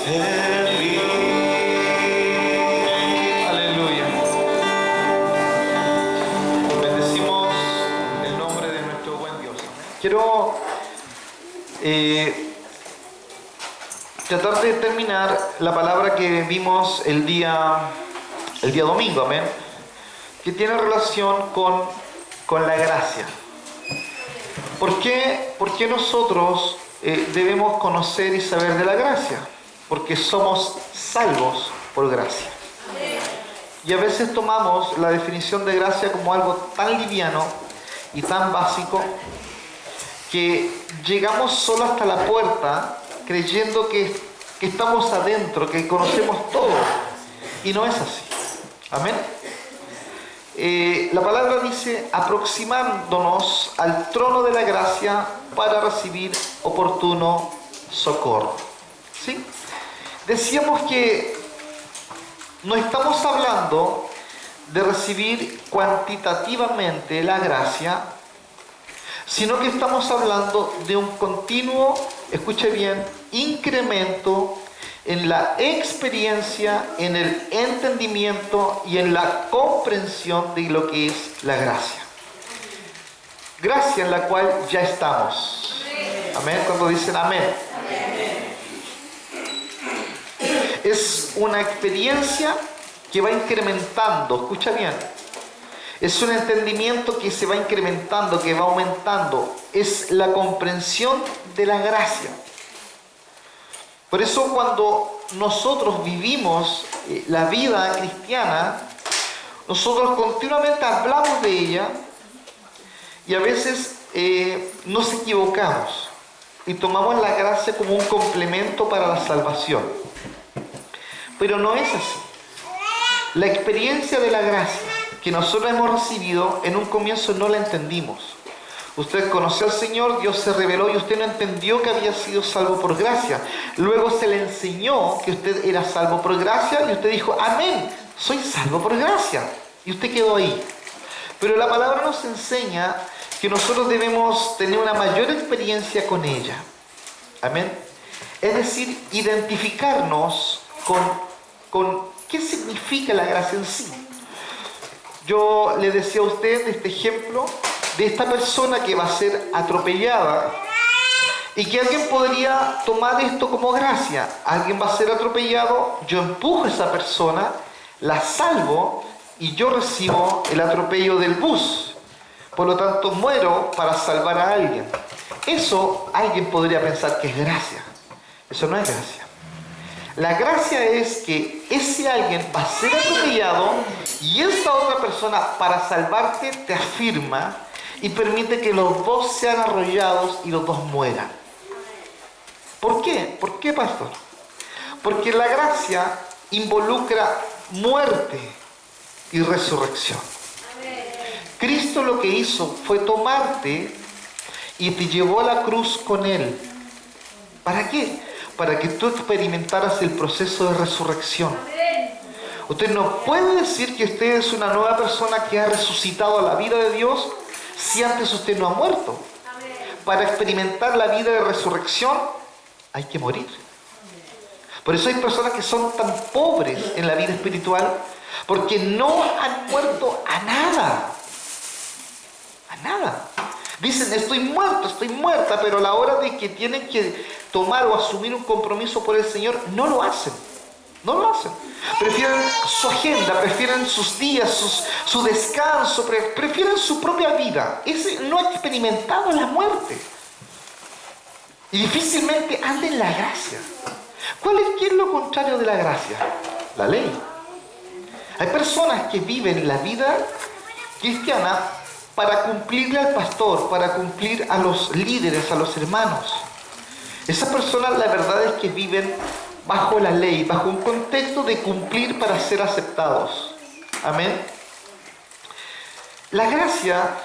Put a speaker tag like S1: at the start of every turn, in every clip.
S1: en mí. Aleluya. Bendecimos el nombre de nuestro buen Dios. Quiero tratar de terminar la palabra que vimos el día domingo, amén, que tiene relación con la gracia. ¿Por qué nosotros debemos conocer y saber de la gracia? Porque somos salvos por gracia. Y a veces tomamos la definición de gracia como algo tan liviano y tan básico que llegamos solo hasta la puerta creyendo que estamos adentro, que conocemos todo. Y no es así. Amén. La palabra dice aproximándonos al trono de la gracia para recibir oportuno socorro. ¿Sí? Decíamos que no estamos hablando de recibir cuantitativamente la gracia, sino que estamos hablando de un continuo, escuche bien, incremento en la experiencia, en el entendimiento y en la comprensión de lo que es la gracia. Gracia en la cual ya estamos. Amén. Cuando dicen amén. Es una experiencia que va incrementando, escucha bien. Es un entendimiento que se va incrementando, que va aumentando. Es la comprensión de la gracia. Por eso cuando nosotros vivimos la vida cristiana, nosotros continuamente hablamos de ella y a veces nos equivocamos y tomamos la gracia como un complemento para la salvación. Pero no es así. La experiencia de la gracia que nosotros hemos recibido en un comienzo no la entendimos. Usted conoció al Señor, Dios se reveló y usted no entendió que había sido salvo por gracia. Luego se le enseñó que usted era salvo por gracia y usted dijo, amén, soy salvo por gracia. Y usted quedó ahí. Pero la palabra nos enseña que nosotros debemos tener una mayor experiencia con ella. Amén. Es decir, identificarnos con qué significa la gracia en sí. Yo le decía a usted este ejemplo de esta persona que va a ser atropellada y que alguien podría tomar esto como gracia. Alguien va a ser atropellado, yo empujo a esa persona, la salvo y yo recibo el atropello del bus. Por lo tanto, muero para salvar a alguien. Eso alguien podría pensar que es gracia. Eso no es gracia. La gracia es que ese alguien va a ser atropellado y esta otra persona, para salvarte, te afirma y permite que los dos sean arrollados y los dos mueran. ¿Por qué? ¿Por qué, pastor? Porque la gracia involucra muerte y resurrección. Cristo lo que hizo fue tomarte y te llevó a la cruz con Él. ¿Para qué? Para que tú experimentaras el proceso de resurrección. Usted no puede decir que usted es una nueva persona que ha resucitado a la vida de Dios si antes usted no ha muerto. Para experimentar la vida de resurrección hay que morir. Por eso hay personas que son tan pobres en la vida espiritual porque no han muerto a nada. A nada. Dicen, estoy muerto, estoy muerta, pero a la hora de que tienen que tomar o asumir un compromiso por el Señor, no lo hacen. No lo hacen. Prefieren su agenda, prefieren sus días, su descanso, prefieren su propia vida. Ese no ha experimentado la muerte. Y difícilmente anda en la gracia. ¿Qué es lo contrario de la gracia? La ley. Hay personas que viven la vida cristiana para cumplirle al pastor, para cumplir a los líderes, a los hermanos. Esas personas, la verdad es que viven bajo la ley, bajo un contexto de cumplir para ser aceptados. Amén. La gracia,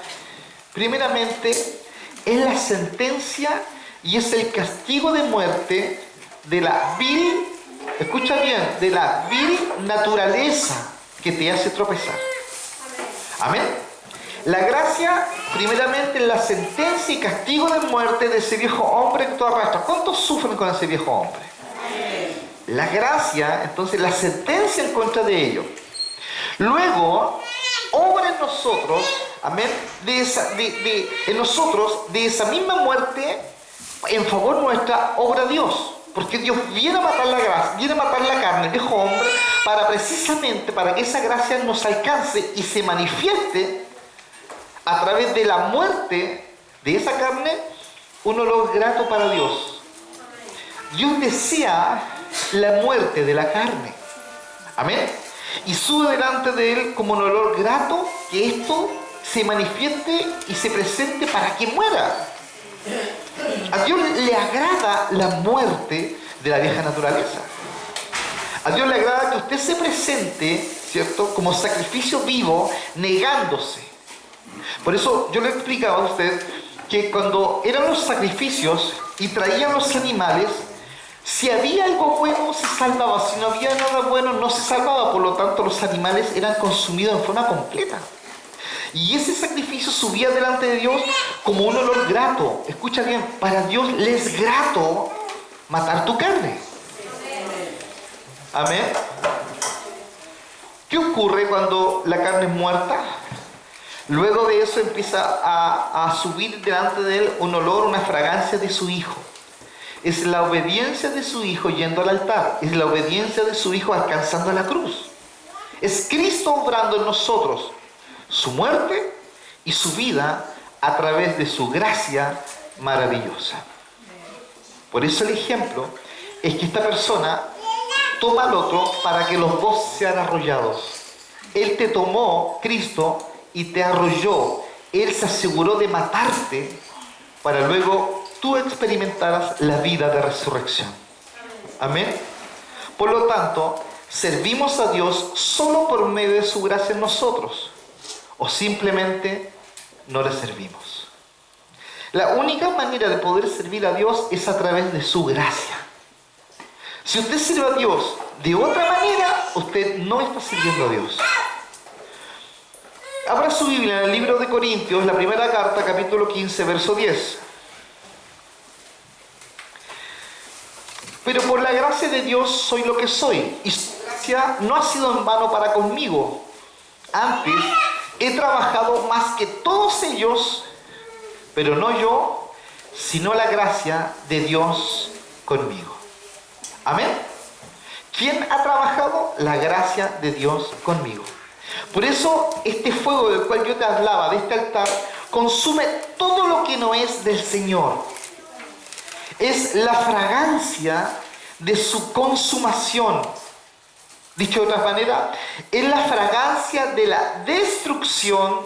S1: primeramente, es la sentencia y es el castigo de muerte de la vil, escucha bien, de la vil naturaleza que te hace tropezar. Amén. La gracia, primeramente, es la sentencia y castigo de muerte de ese viejo hombre que tú arrastras. ¿Cuántos sufren con ese viejo hombre? la gracia, entonces la sentencia en contra de ellos. Luego, obra en nosotros, amén, en nosotros, de esa misma muerte, en favor nuestra, obra Dios. Porque Dios viene a matar la gracia, viene a matar la carne, el viejo hombre, precisamente para que esa gracia nos alcance y se manifieste a través de la muerte de esa carne, un olor grato para Dios. Dios desea la muerte de la carne. Amén. Y sube delante de Él como un olor grato, que esto se manifieste y se presente para que muera. A Dios le agrada la muerte de la vieja naturaleza. A Dios le agrada que usted se presente, ¿cierto?, como sacrificio vivo, negándose. Por eso yo le explicaba a usted que cuando eran los sacrificios y traían los animales, si había algo bueno se salvaba, si no había nada bueno no se salvaba, por lo tanto los animales eran consumidos en forma completa. Y ese sacrificio subía delante de Dios como un olor grato. Escucha bien, para Dios le es grato matar tu carne. Amén. ¿Qué ocurre cuando la carne es muerta? Luego de eso empieza a subir delante de Él un olor, una fragancia de su Hijo. Es la obediencia de su Hijo yendo al altar. Es la obediencia de su Hijo alcanzando la cruz. Es Cristo obrando en nosotros su muerte y su vida a través de su gracia maravillosa. Por eso el ejemplo es que esta persona toma al otro para que los dos sean arrollados. Él te tomó, Cristo, y te arrolló. Él se aseguró de matarte para luego tú experimentaras la vida de resurrección. Amén. Por lo tanto, servimos a Dios solo por medio de su gracia en nosotros, o simplemente no le servimos. La única manera de poder servir a Dios es a través de su gracia. Si usted sirve a Dios de otra manera, usted no está sirviendo a Dios. Abra su Biblia en el libro de Corintios, la primera carta, capítulo 15, verso 10. Pero por la gracia de Dios soy lo que soy, y su gracia no ha sido en vano para conmigo. Antes he trabajado más que todos ellos, pero no yo, sino la gracia de Dios conmigo. Amén. ¿Quién ha trabajado? La gracia de Dios conmigo. Por eso este fuego del cual yo te hablaba, de este altar, consume todo lo que no es del Señor. Es la fragancia de su consumación. Dicho de otra manera, es la fragancia de la destrucción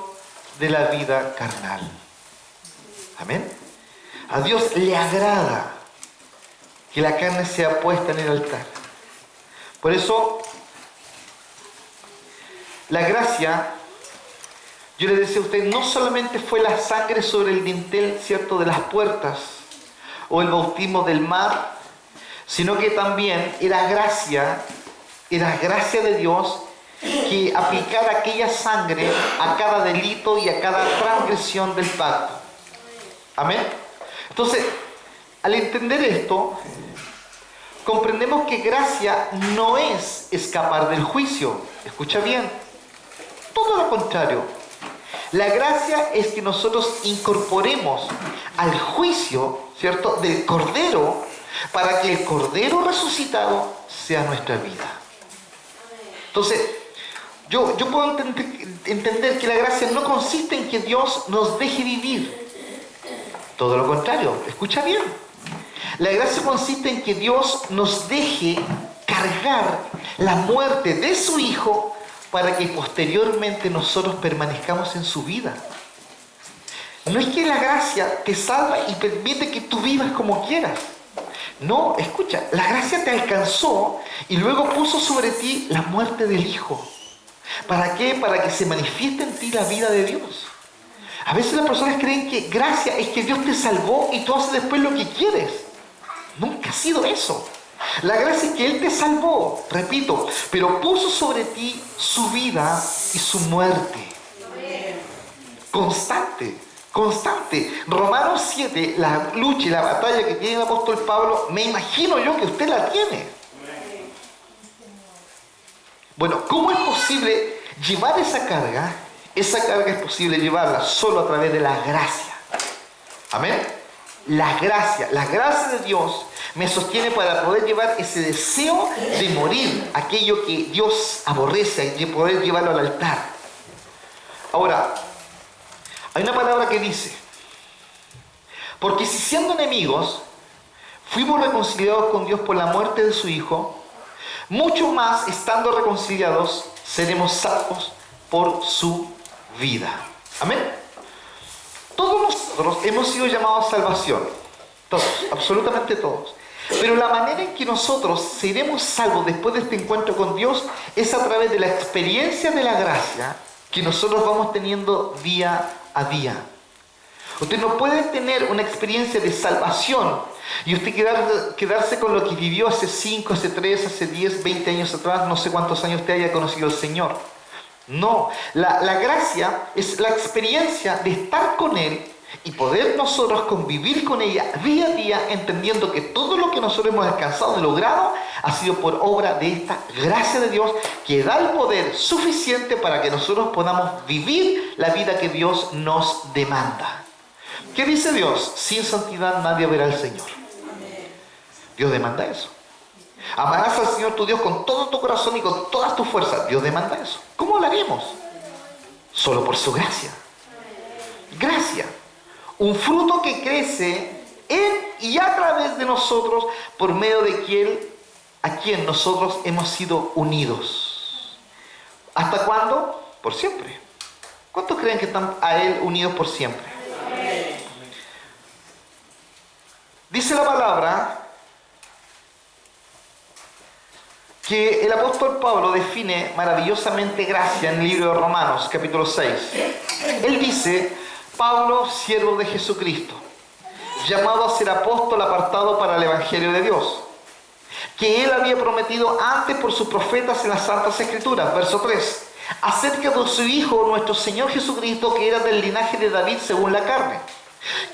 S1: de la vida carnal. Amén. A Dios le agrada que la carne sea puesta en el altar. Por eso, la gracia, yo le decía a usted, no solamente fue la sangre sobre el dintel, ¿cierto?, de las puertas, o el bautismo del mar, sino que también era gracia de Dios que aplicara aquella sangre a cada delito y a cada transgresión del pacto. Amén. Entonces, al entender esto, comprendemos que gracia no es escapar del juicio. Escucha bien. Todo lo contrario. La gracia es que nosotros incorporemos al juicio, ¿cierto?, del Cordero, para que el Cordero resucitado sea nuestra vida. Entonces, yo puedo entender que la gracia no consiste en que Dios nos deje vivir. Todo lo contrario, escucha bien. La gracia consiste en que Dios nos deje cargar la muerte de su Hijo para que posteriormente nosotros permanezcamos en su vida. No es que la gracia te salva y permite que tú vivas como quieras. No, escucha, la gracia te alcanzó y luego puso sobre ti la muerte del Hijo. ¿Para qué? Para que se manifieste en ti la vida de Dios. A veces las personas creen que gracia es que Dios te salvó y tú haces después lo que quieres. Nunca ha sido eso. La gracia es que Él te salvó, repito, pero puso sobre ti su vida y su muerte. Constante. Romanos 7, la lucha y la batalla que tiene el apóstol Pablo, me imagino yo que usted la tiene. Bueno, ¿cómo es posible llevar esa carga? Esa carga es posible llevarla solo a través de la gracia. Amén. La gracia de Dios me sostiene para poder llevar ese deseo de morir, aquello que Dios aborrece, y poder llevarlo al altar. Ahora, hay una palabra que dice, porque si siendo enemigos fuimos reconciliados con Dios por la muerte de su Hijo, mucho más estando reconciliados seremos salvos por su vida. Amén. Todos nosotros hemos sido llamados a salvación. Todos, absolutamente todos. Pero la manera en que nosotros seremos salvos después de este encuentro con Dios es a través de la experiencia de la gracia que nosotros vamos teniendo día a día. Usted no puede tener una experiencia de salvación y usted quedarse con lo que vivió hace 5, hace 3, hace 10, 20 años atrás, no sé cuántos años usted haya conocido al Señor. No, la gracia es la experiencia de estar con Él y poder nosotros convivir con ella día a día, entendiendo que todo lo que nosotros hemos alcanzado y logrado ha sido por obra de esta gracia de Dios que da el poder suficiente para que nosotros podamos vivir la vida que Dios nos demanda. ¿Qué dice Dios? Sin santidad nadie verá al Señor. Dios demanda eso. Amarás al Señor tu Dios con todo tu corazón y con todas tus fuerzas. Dios demanda eso. ¿Cómo lo haremos? Solo por su gracia. Gracia. Un fruto que crece en y a través de nosotros por medio de a quien nosotros hemos sido unidos. ¿Hasta cuándo? Por siempre. ¿Cuántos creen que están a Él unidos por siempre? Dice la palabra que el apóstol Pablo define maravillosamente gracia en el libro de Romanos, capítulo 6. Él dice, Pablo, siervo de Jesucristo, llamado a ser apóstol apartado para el Evangelio de Dios, que él había prometido antes por sus profetas en las Santas Escrituras. Verso 3, acerca de su Hijo, nuestro Señor Jesucristo, que era del linaje de David según la carne,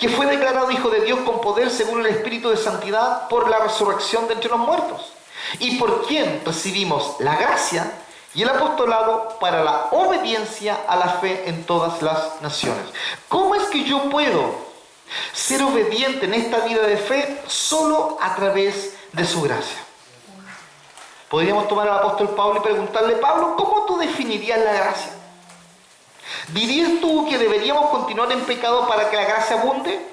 S1: que fue declarado Hijo de Dios con poder según el Espíritu de Santidad por la resurrección de entre los muertos, y por quien recibimos la gracia y el apostolado para la obediencia a la fe en todas las naciones. ¿Cómo es que yo puedo ser obediente en esta vida de fe? Solo a través de su gracia. Podríamos tomar al apóstol Pablo y preguntarle, Pablo, ¿cómo tú definirías la gracia? ¿Dirías tú que deberíamos continuar en pecado para que la gracia abunde?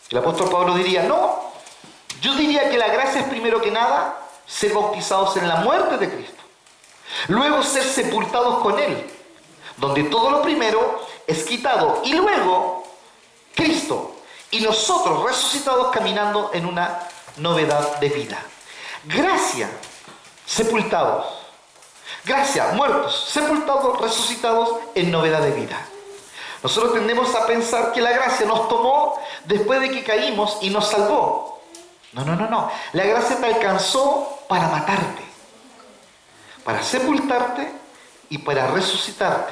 S1: El apóstol Pablo diría, no. Yo diría que la gracia es primero que nada ser bautizados en la muerte de Cristo. Luego ser sepultados con Él, donde todo lo primero es quitado. Y luego Cristo y nosotros resucitados caminando en una novedad de vida. Gracia, sepultados. Gracia, muertos, sepultados, resucitados en novedad de vida. Nosotros tendemos a pensar que la gracia nos tomó después de que caímos y nos salvó. No. La gracia te alcanzó para matarte, para sepultarte y para resucitarte.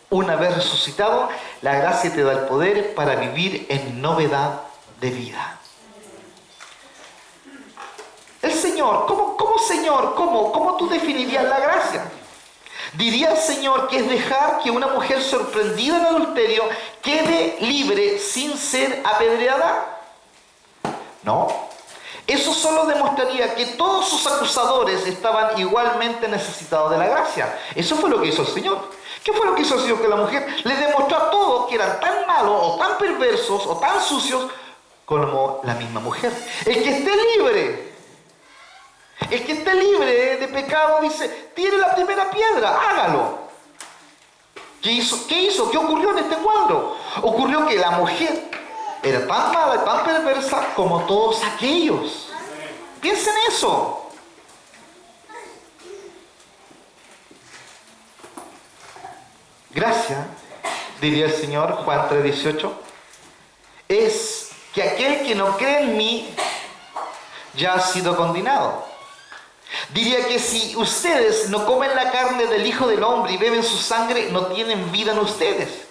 S1: Una vez resucitado, la gracia te da el poder para vivir en novedad de vida. El Señor, ¿cómo tú definirías la gracia? ¿Diría el Señor que es dejar que una mujer sorprendida en adulterio quede libre sin ser apedreada? No. Eso solo demostraría que todos sus acusadores estaban igualmente necesitados de la gracia. Eso fue lo que hizo el Señor. ¿Qué fue lo que hizo el Señor con la mujer? Le demostró a todos que eran tan malos o tan perversos o tan sucios como la misma mujer. El que esté libre de pecado, dice, tire la primera piedra, hágalo. ¿Qué hizo? ¿Qué ocurrió en este cuadro? Ocurrió que la mujer era tan mala y tan perversa como todos aquellos. Piensen eso. Gracia, diría el Señor, Juan 3:18, es que aquel que no cree en mí ya ha sido condenado. Diría que si ustedes no comen la carne del Hijo del Hombre y beben su sangre, no tienen vida en ustedes.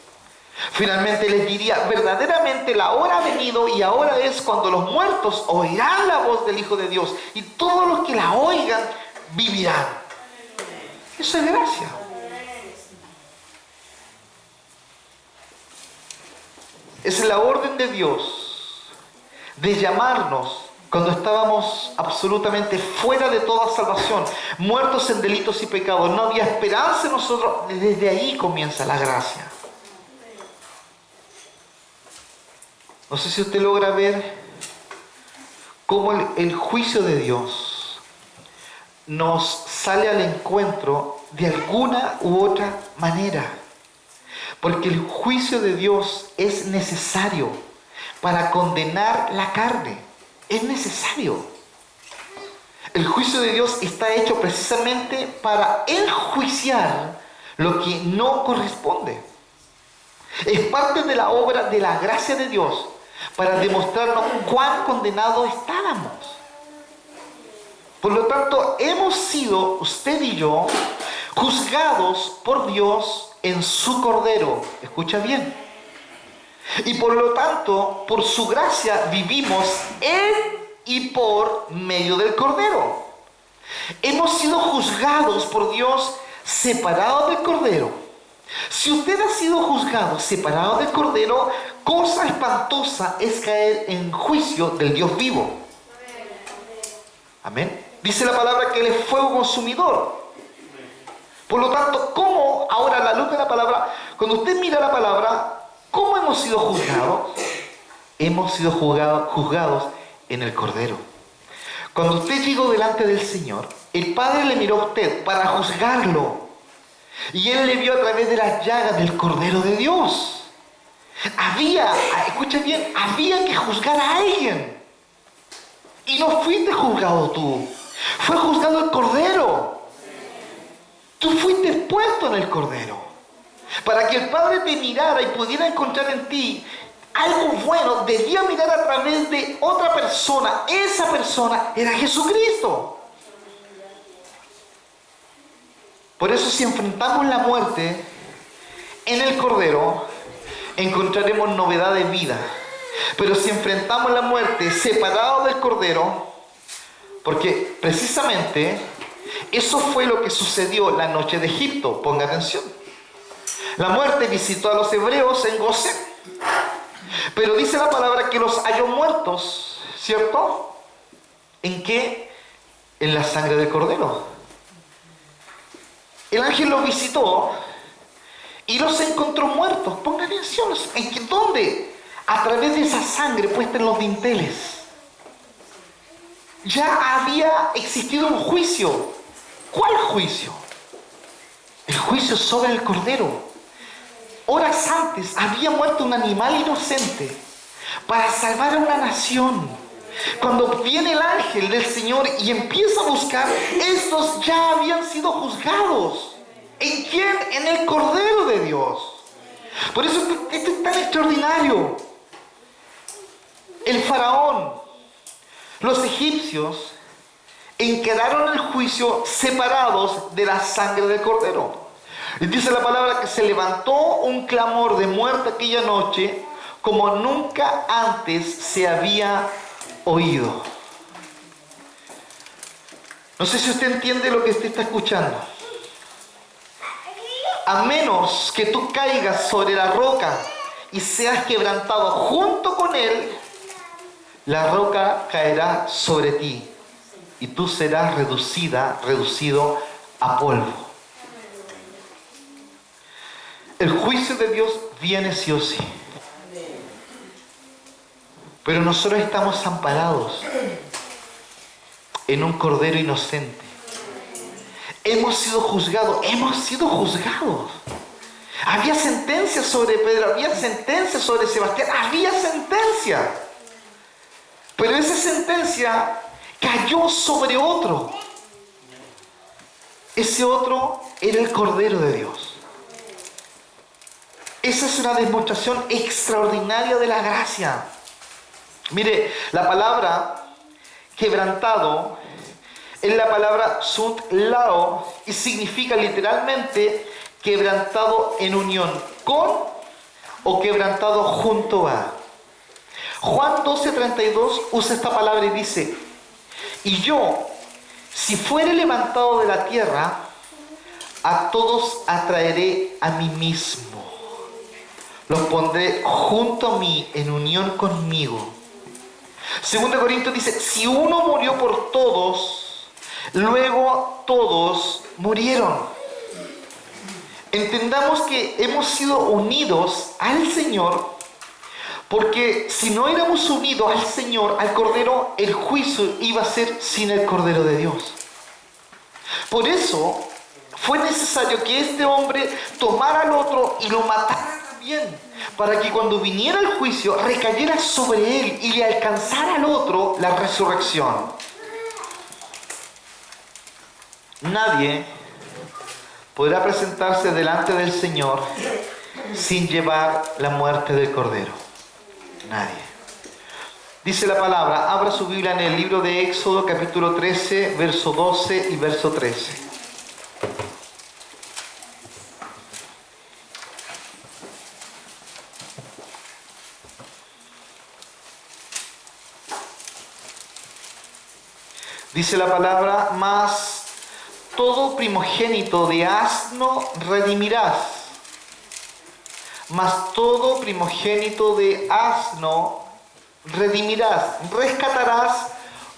S1: Finalmente les diría, verdaderamente la hora ha venido y ahora es cuando los muertos oirán la voz del Hijo de Dios y todos los que la oigan vivirán. Eso es gracia. Es la orden de Dios de llamarnos cuando estábamos absolutamente fuera de toda salvación, muertos en delitos y pecados. No había esperanza en nosotros. Desde ahí comienza la gracia. No sé si usted logra ver cómo el juicio de Dios nos sale al encuentro de alguna u otra manera. Porque el juicio de Dios es necesario para condenar la carne. Es necesario. El juicio de Dios está hecho precisamente para enjuiciar lo que no corresponde. Es parte de la obra de la gracia de Dios para demostrarnos cuán condenados estábamos. Por lo tanto, hemos sido, usted y yo, juzgados por Dios en su Cordero. Escucha bien. Y por lo tanto, por su gracia vivimos en y por medio del Cordero. Hemos sido juzgados por Dios separados del Cordero. Si usted ha sido juzgado separado del Cordero, cosa espantosa es caer en juicio del Dios vivo. Amén. Dice la palabra que Él es fuego consumidor. Por lo tanto, ¿cómo ahora a la luz de la palabra, cuando usted mira la palabra, cómo hemos sido juzgados? Hemos sido juzgados en el Cordero. Cuando usted llegó delante del Señor, el Padre le miró a usted para juzgarlo. Y Él le vio a través de las llagas del Cordero de Dios. Escucha bien, había que juzgar a alguien. Y no fuiste juzgado tú. Fue juzgado el Cordero. Tú fuiste puesto en el Cordero. Para que el Padre te mirara y pudiera encontrar en ti algo bueno, debía mirar a través de otra persona. Esa persona era Jesucristo. Por eso si enfrentamos la muerte en el Cordero, encontraremos novedad de vida. Pero si enfrentamos la muerte separado del Cordero, porque precisamente eso fue lo que sucedió la noche de Egipto, ponga atención. La muerte visitó a los hebreos en Gosén, pero dice la palabra que los halló muertos, ¿cierto? ¿En qué? En la sangre del Cordero. El ángel los visitó y los encontró muertos. Pongan atención. ¿En dónde? A través de esa sangre puesta en los dinteles. Ya había existido un juicio. ¿Cuál juicio? El juicio sobre el Cordero. Horas antes había muerto un animal inocente para salvar a una nación. Cuando viene el ángel del Señor y empieza a buscar, estos ya habían sido juzgados. ¿En quién? En el Cordero de Dios. Por eso esto es tan extraordinario. El faraón, los egipcios, encararon el juicio separados de la sangre del Cordero. Y dice la palabra que se levantó un clamor de muerte aquella noche como nunca antes se había oído. No sé si usted entiende lo que usted está escuchando. A menos que tú caigas sobre la roca y seas quebrantado junto con él, la roca caerá sobre ti y tú serás reducido a polvo. El juicio de Dios viene sí o sí. Pero nosotros estamos amparados en un Cordero inocente. Hemos sido juzgados. Había sentencia sobre Pedro, había sentencia sobre Sebastián, había sentencia. Pero esa sentencia cayó sobre otro. Ese otro era el Cordero de Dios. Esa es una demostración extraordinaria de la gracia. Mire, la palabra quebrantado es la palabra sunt lao y significa literalmente quebrantado en unión con o quebrantado junto a. Juan 12:32 usa esta palabra y dice: y yo, si fuere levantado de la tierra, a todos atraeré a mí mismo. Los pondré junto a mí en unión conmigo. 2 Corintios dice, si uno murió por todos, luego todos murieron. Entendamos que hemos sido unidos al Señor, porque si no éramos unidos al Señor, al Cordero, el juicio iba a ser sin el Cordero de Dios. Por eso fue necesario que este hombre tomara al otro y lo matara también, para que cuando viniera el juicio recayera sobre él y le alcanzara al otro la resurrección. Nadie podrá presentarse delante del Señor sin llevar la muerte del Cordero. Nadie. Dice la palabra, abra su Biblia en el libro de Éxodo, capítulo 13, verso 12 y verso 13. Dice la palabra, mas todo primogénito de asno redimirás. Mas todo primogénito de asno redimirás, rescatarás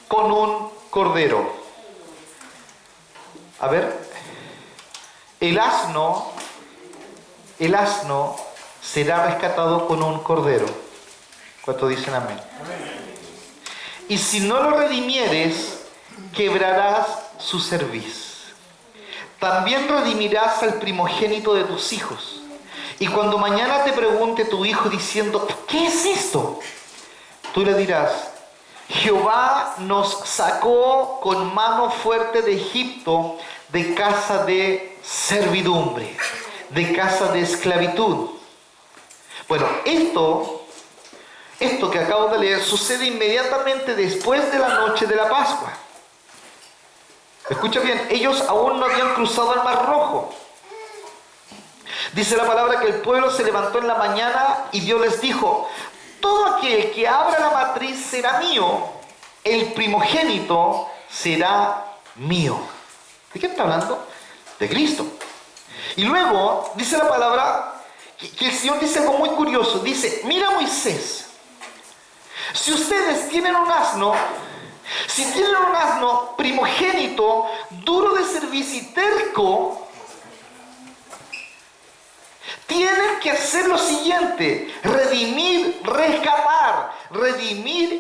S1: con un cordero. A ver, el asno será rescatado con un cordero. ¿Cuántos dicen amén? Y si no lo redimieres, quebrarás su cerviz. También redimirás al primogénito de tus hijos. Y cuando mañana te pregunte tu hijo diciendo, ¿qué es esto? Tú le dirás, Jehová nos sacó con mano fuerte de Egipto, de casa de servidumbre, de casa de esclavitud. Bueno, esto que acabo de leer sucede inmediatamente después de la noche de la Pascua. Escucha bien, ellos aún no habían cruzado el Mar Rojo. Dice la palabra que el pueblo se levantó en la mañana y Dios les dijo, todo aquel que abra la matriz será mío, el primogénito será mío. ¿De qué está hablando? De Cristo. Y luego dice la palabra que el Señor dice algo muy curioso. Dice, mira Moisés, si ustedes tienen un asno, si tienen un asno primogénito, duro de cerviz y terco, tienen que hacer lo siguiente, redimir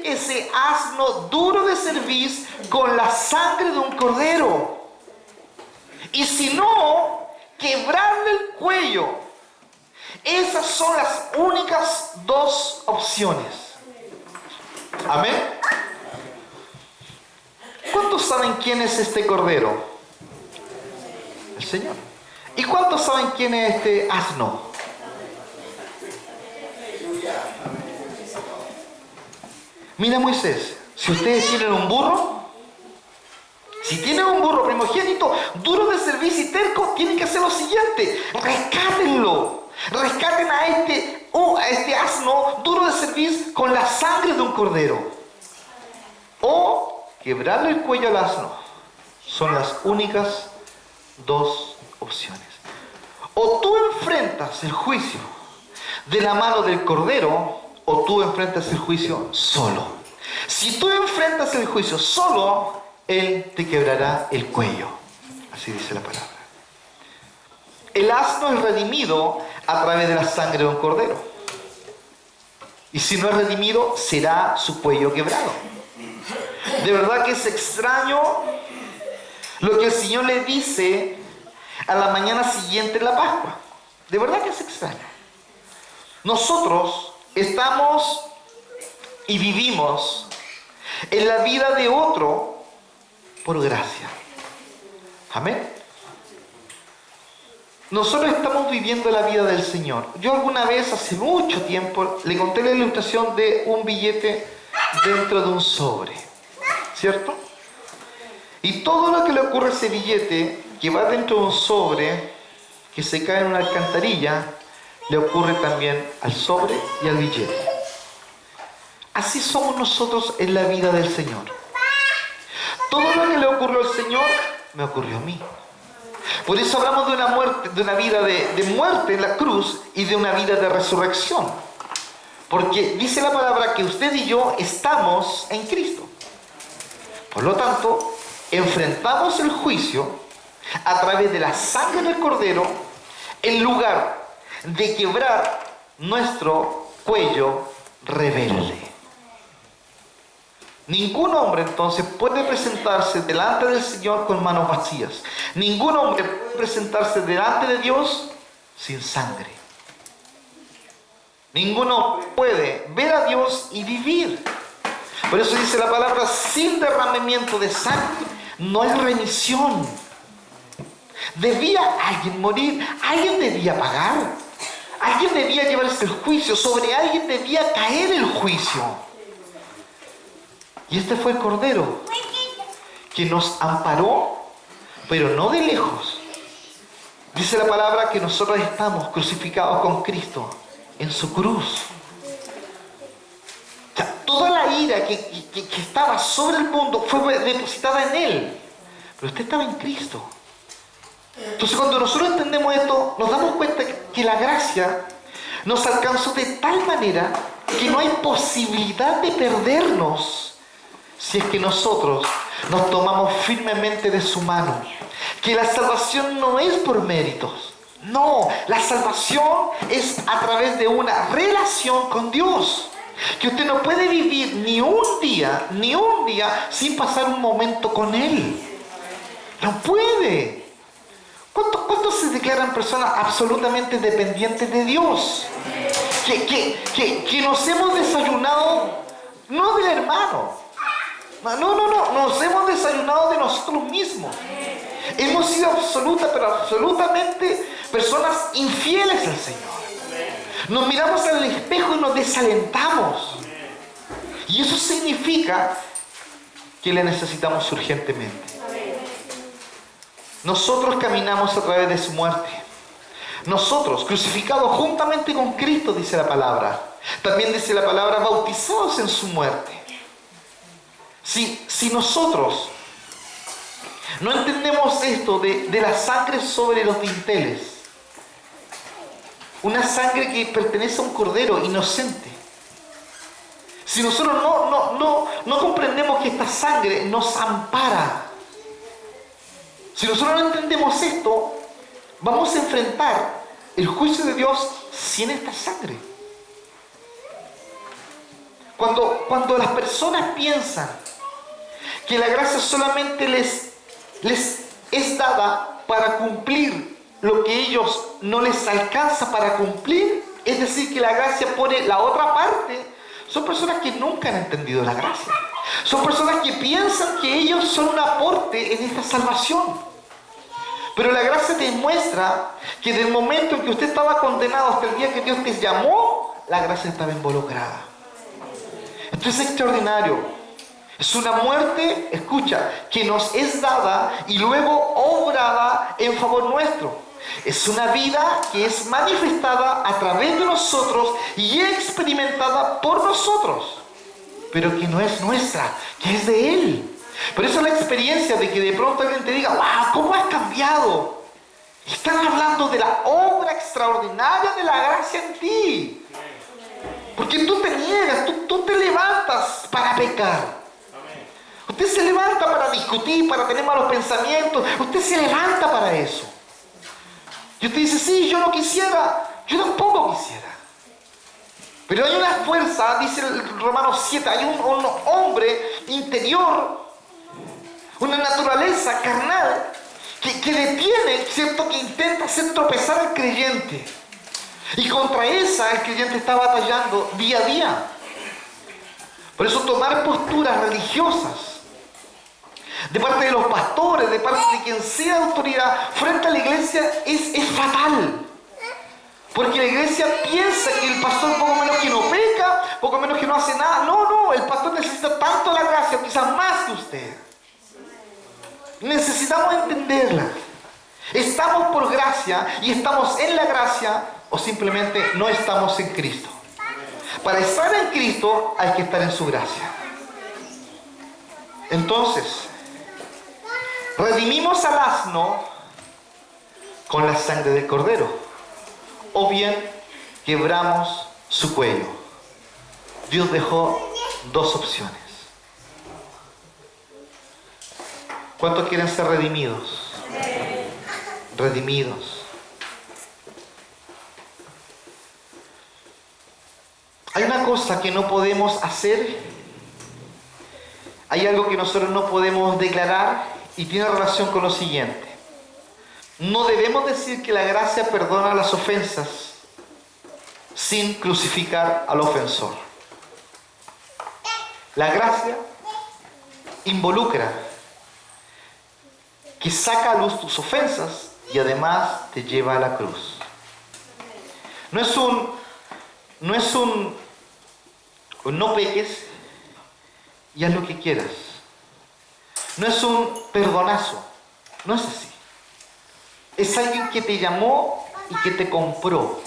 S1: ese asno duro de cerviz con la sangre de un cordero. Y si no, quebrarle el cuello. Esas son las únicas dos opciones. Amén. ¿Cuántos saben quién es este cordero? El Señor. ¿Y cuántos saben quién es este asno? Mira Moisés, si ustedes tienen un burro, si tienen un burro primogénito, duro de cerviz y terco, tienen que hacer lo siguiente, rescátenlo. Rescaten a este asno duro de cerviz con la sangre de un cordero. O quebrarle el cuello al asno. Son las únicas dos opciones. O tú enfrentas el juicio de la mano del cordero, o tú enfrentas el juicio solo. Si tú enfrentas el juicio solo, él te quebrará el cuello. Así dice la palabra. El asno es redimido a través de la sangre de un cordero. Y si no es redimido, será su cuello quebrado. De verdad que es extraño lo que el Señor le dice a la mañana siguiente de la Pascua. De verdad que es extraño. Nosotros estamos y vivimos en la vida de otro por gracia. Amén. Nosotros estamos viviendo la vida del Señor. Yo alguna vez, hace mucho tiempo, le conté la ilustración de un billete dentro de un sobre, ¿cierto? Y todo lo que le ocurre a ese billete, que va dentro de un sobre, que se cae en una alcantarilla, le ocurre también al sobre y al billete. Así somos nosotros en la vida del Señor. Todo lo que le ocurrió al Señor, me ocurrió a mí. Por eso hablamos de una muerte, de una vida de muerte en la cruz y de una vida de resurrección. Porque dice la palabra que usted y yo estamos en Cristo. Por lo tanto, enfrentamos el juicio a través de la sangre del Cordero en lugar de quebrar nuestro cuello rebelde. Ningún hombre entonces puede presentarse delante del Señor con manos vacías. Ningún hombre puede presentarse delante de Dios sin sangre. Ninguno puede ver a Dios y vivir. Por eso dice la palabra, sin derramamiento de sangre no hay remisión. ¿Debía alguien morir? ¿Alguien debía pagar? ¿Alguien debía llevarse el juicio? ¿Sobre alguien debía caer el juicio? Y este fue el Cordero que nos amparó, pero no de lejos. Dice la palabra que nosotros estamos crucificados con Cristo en su cruz. O sea, toda la ira que estaba sobre el mundo fue depositada en Él. Pero usted estaba en Cristo. Entonces cuando nosotros entendemos esto, nos damos cuenta que la gracia nos alcanzó de tal manera que no hay posibilidad de perdernos si es que nosotros nos tomamos firmemente de su mano. Que la salvación no es por méritos. No, la salvación es a través de una relación con Dios. Que usted no puede vivir ni un día sin pasar un momento con Él. No puede. ¿Cuántos se declaran personas absolutamente dependientes de Dios? Que nos hemos desayunado, no del hermano. No, nos hemos desayunado de nosotros mismos. Hemos sido absolutamente personas infieles al Señor. Nos miramos al espejo y nos desalentamos. Y eso significa que le necesitamos urgentemente. Nosotros caminamos a través de su muerte. Nosotros, crucificados juntamente con Cristo, dice la palabra. También dice la palabra, bautizados en su muerte. Si nosotros no entendemos esto de la sangre sobre los dinteles, una sangre que pertenece a un cordero inocente, si nosotros no comprendemos que esta sangre nos ampara, si nosotros no entendemos esto, vamos a enfrentar el juicio de Dios sin esta sangre. Cuando las personas piensan que la gracia solamente les es dada para cumplir lo que ellos no les alcanza para cumplir, es decir, que la gracia pone la otra parte, son personas que nunca han entendido la gracia. Son personas que piensan que ellos son un aporte en esta salvación. Pero la gracia te muestra que del momento en que usted estaba condenado hasta el día que Dios te llamó, la gracia estaba involucrada. Esto es extraordinario. Es una muerte, escucha, que nos es dada y luego obrada en favor nuestro. Es una vida que es manifestada a través de nosotros y experimentada por nosotros, pero que no es nuestra, que es de Él. Por eso la experiencia de que de pronto alguien te diga, wow, ¿cómo has cambiado? Están hablando de la obra extraordinaria de la gracia en ti. Porque tú te niegas, tú te levantas para pecar. Usted se levanta para discutir, para tener malos pensamientos. Usted se levanta para eso. Y usted dice, sí, yo no quisiera. Yo tampoco quisiera. Pero hay una fuerza, dice el Romanos 7, hay un hombre interior, una naturaleza carnal que detiene, ¿cierto? Que intenta hacer tropezar al creyente. Y contra esa el creyente está batallando día a día. Por eso tomar posturas religiosas de parte de los pastores, de parte de quien sea autoridad frente a la iglesia es fatal. Porque la iglesia piensa que el pastor poco menos que no peca, poco menos que no hace nada. No, el pastor necesita tanto la gracia, quizás más que usted. Necesitamos entenderla. ¿Estamos por gracia y estamos en la gracia o simplemente no estamos en Cristo? Para estar en Cristo hay que estar en su gracia. Entonces, redimimos al asno con la sangre del cordero, o bien quebramos su cuello. Dios dejó dos opciones. ¿Cuántos quieren ser redimidos? Redimidos. Hay una cosa que no podemos hacer, hay algo que nosotros no podemos declarar y tiene relación con lo siguiente. No debemos decir que la gracia perdona las ofensas sin crucificar al ofensor. La gracia involucra que saca a luz tus ofensas y además te lleva a la cruz. No es un no peques y haz lo que quieras. No es un perdonazo. No es así. Es alguien que te llamó y que te compró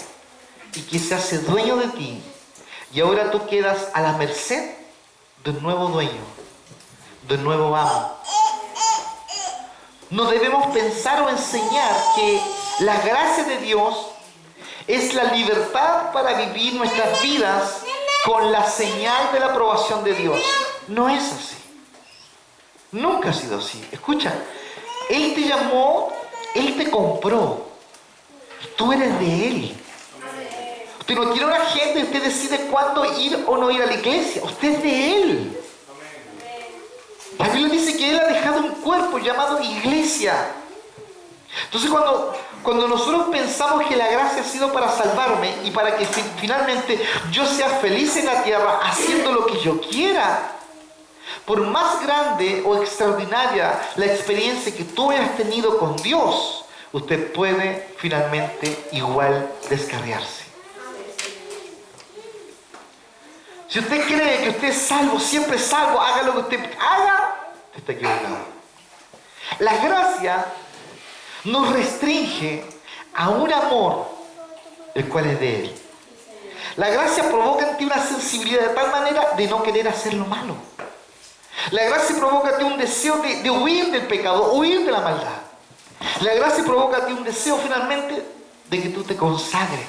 S1: y que se hace dueño de ti. Y ahora tú quedas a la merced de un nuevo dueño, de un nuevo amo. No debemos pensar o enseñar que la gracia de Dios es la libertad para vivir nuestras vidas con la señal de la aprobación de Dios. No es así. Nunca ha sido así. Escucha, Él te llamó, Él te compró. Tú eres de Él. Usted no tiene una agenda y usted decide cuándo ir o no ir a la iglesia. Usted es de Él. La Biblia dice que Él ha dejado un cuerpo llamado iglesia. Entonces cuando nosotros pensamos que la gracia ha sido para salvarme y para que finalmente yo sea feliz en la tierra haciendo lo que yo quiera, por más grande o extraordinaria la experiencia que tú hayas tenido con Dios, usted puede finalmente igual descarriarse. Si usted cree que usted es salvo, siempre es salvo, haga lo que usted haga, usted está equivocado. La gracia nos restringe a un amor, el cual es de Él. La gracia provoca en ti una sensibilidad de tal manera de no querer hacer lo malo. La gracia provoca en ti un deseo de huir del pecado, huir de la maldad. La gracia provoca en ti un deseo finalmente de que tú te consagres.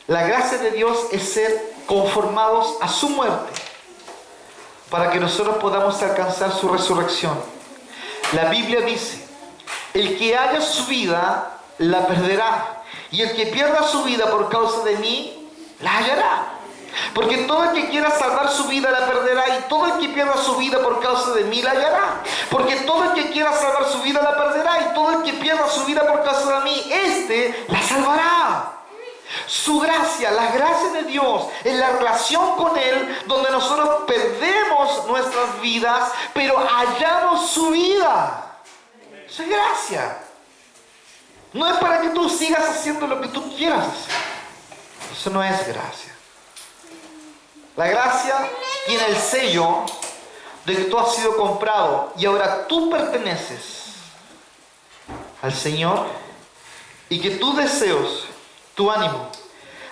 S1: La gracia de Dios es ser conformados a su muerte para que nosotros podamos alcanzar su resurrección. La Biblia dice: el que haya su vida la perderá, y el que pierda su vida por causa de mí la hallará. Porque todo el que quiera salvar su vida la perderá, y todo el que pierda su vida por causa de mí la hallará. Porque todo el que quiera salvar su vida la perderá, y todo el que pierda su vida por causa de mí, éste la salvará. Su gracia, la gracia de Dios, en la relación con Él, donde nosotros perdemos nuestras vidas, pero hallamos su vida. Eso es gracia. No es para que tú sigas haciendo lo que tú quieras hacer. Eso no es gracia. La gracia tiene el sello de que tú has sido comprado y ahora tú perteneces al Señor, y que tus deseos, tu ánimo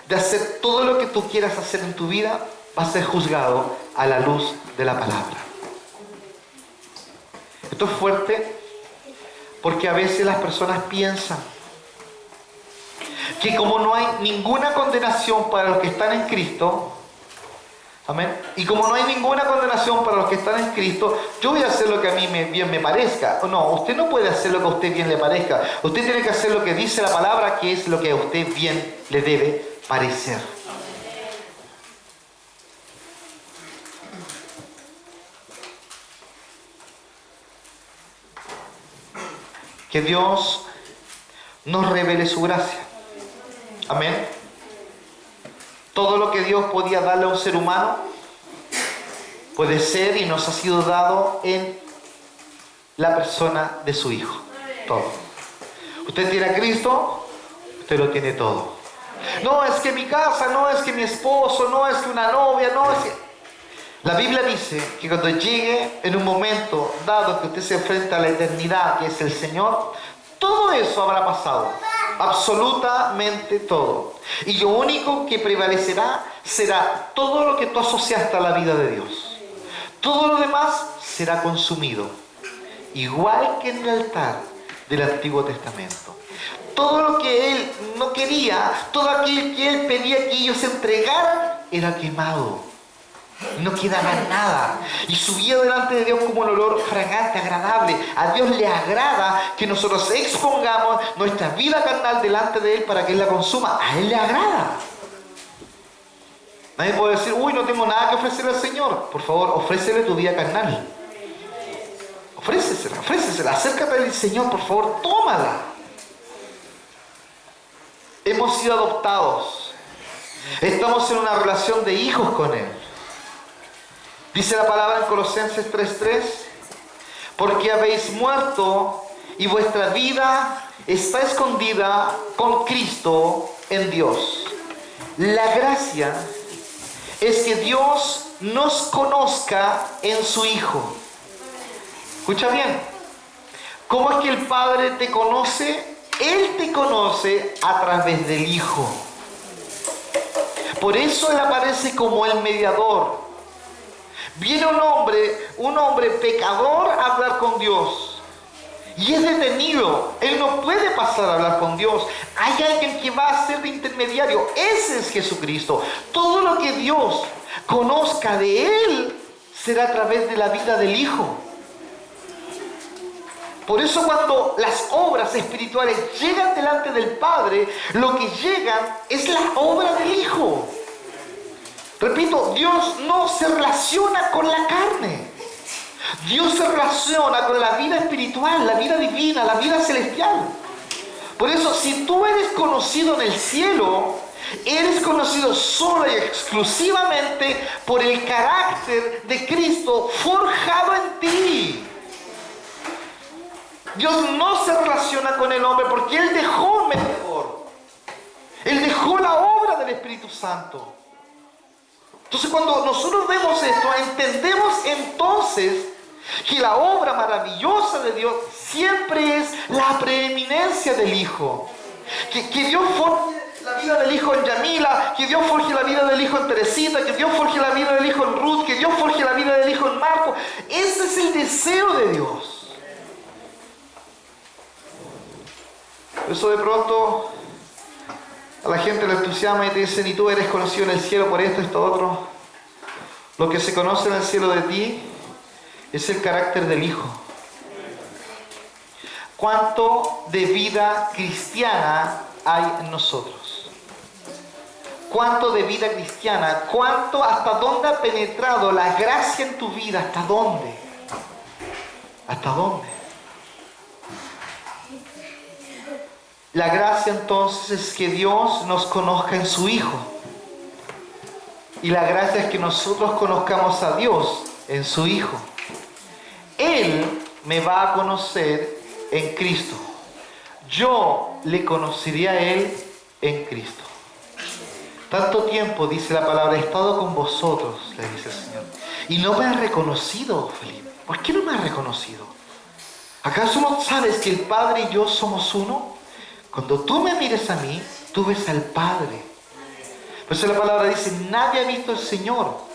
S1: de hacer todo lo que tú quieras hacer en tu vida va a ser juzgado a la luz de la palabra. Esto es fuerte porque a veces las personas piensan que como no hay ninguna condenación para los que están en Cristo, amén, y como no hay ninguna condenación para los que están en Cristo, yo voy a hacer lo que a mí bien me parezca. No, usted no puede hacer lo que a usted bien le parezca. Usted tiene que hacer lo que dice la palabra, que es lo que a usted bien le debe parecer. Que Dios nos revele su gracia. Amén. Todo lo que Dios podía darle a un ser humano puede ser y nos ha sido dado en la persona de su Hijo. Todo. Usted tiene a Cristo, usted lo tiene todo. No es que mi casa, no es que mi esposo, no es que una novia, no es que... La Biblia dice que cuando llegue en un momento dado que usted se enfrenta a la eternidad, que es el Señor, todo eso habrá pasado. Absolutamente todo. Y lo único que prevalecerá será todo lo que tú asociaste a la vida de Dios. Todo lo demás será consumido. Igual que en el altar del Antiguo Testamento. Todo lo que Él no quería, todo aquello que Él pedía que ellos entregaran, era quemado. No quedaba nada. Y subía delante de Dios como un olor fragante, agradable. A Dios le agrada que nosotros expongamos nuestra vida carnal delante de Él para que Él la consuma. A Él le agrada. Nadie puede decir, uy, no tengo nada que ofrecerle al Señor. Por favor, ofrécele tu vida carnal. Ofrécesela. Acércate al Señor, por favor, tómala. Hemos sido adoptados. Estamos en una relación de hijos con Él. Dice la palabra en Colosenses 3:3, porque habéis muerto y vuestra vida está escondida con Cristo en Dios. La gracia es que Dios nos conozca en su Hijo. Escucha bien. ¿Cómo es que el Padre te conoce? Él te conoce a través del Hijo. Por eso Él aparece como el mediador. Viene un hombre pecador a hablar con Dios. Y es detenido. Él no puede pasar a hablar con Dios. Hay alguien que va a ser de intermediario. Ese es Jesucristo. Todo lo que Dios conozca de Él será a través de la vida del Hijo. Por eso cuando las obras espirituales llegan delante del Padre, lo que llegan es la obra del Hijo. Repito, Dios no se relaciona con la carne. Dios se relaciona con la vida espiritual, la vida divina, la vida celestial. Por eso, si tú eres conocido en el cielo, eres conocido solo y exclusivamente por el carácter de Cristo forjado en ti. Dios no se relaciona con el hombre porque Él dejó un mediador. Él dejó la obra del Espíritu Santo. Entonces cuando nosotros vemos esto, entendemos entonces que la obra maravillosa de Dios siempre es la preeminencia del Hijo. Que Dios forje la vida del Hijo en Yamila, que Dios forje la vida del Hijo en Teresita, que Dios forje la vida del Hijo en Ruth, que Dios forje la vida del Hijo en Marco. Ese es el deseo de Dios. Por eso de pronto a la gente le entusiasma y te dicen, y tú eres conocido en el cielo por esto, otro. Lo que se conoce en el cielo de ti es el carácter del Hijo. ¿Cuánto de vida cristiana hay en nosotros? ¿Cuánto de vida cristiana? ¿Cuánto, hasta dónde ha penetrado la gracia en tu vida? ¿Hasta dónde? ¿Hasta dónde? La gracia entonces es que Dios nos conozca en su Hijo. Y la gracia es que nosotros conozcamos a Dios en su Hijo. Él me va a conocer en Cristo. Yo le conocería a Él en Cristo. Tanto tiempo, dice la palabra, he estado con vosotros, le dice el Señor. Y no me has reconocido, Felipe. ¿Por qué no me has reconocido? ¿Acaso no sabes que el Padre y yo somos uno? Cuando tú me mires a mí, tú ves al Padre. Por eso la palabra dice, nadie ha visto al Señor.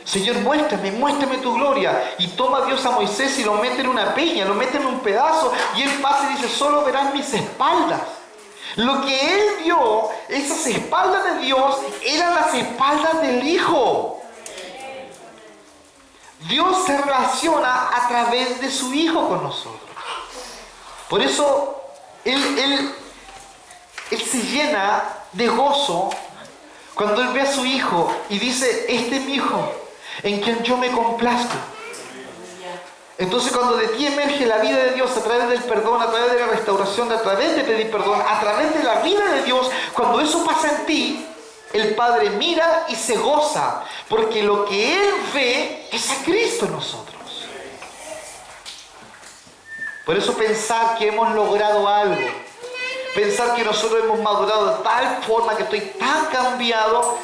S1: Señor, muéstrame tu gloria. Y toma Dios a Moisés y lo mete en una peña, lo mete en un pedazo. Y él pasa y dice, solo verás mis espaldas. Lo que él vio, esas espaldas de Dios, eran las espaldas del Hijo. Dios se relaciona a través de su Hijo con nosotros. Por eso, Él se llena de gozo cuando Él ve a su Hijo y dice, este es mi Hijo, en quien yo me complazco. Entonces cuando de ti emerge la vida de Dios a través del perdón, a través de la restauración, a través de pedir perdón, a través de la vida de Dios, cuando eso pasa en ti, el Padre mira y se goza, porque lo que Él ve es a Cristo en nosotros. Por eso pensar que hemos logrado algo, pensar que nosotros hemos madurado de tal forma que estoy tan cambiado,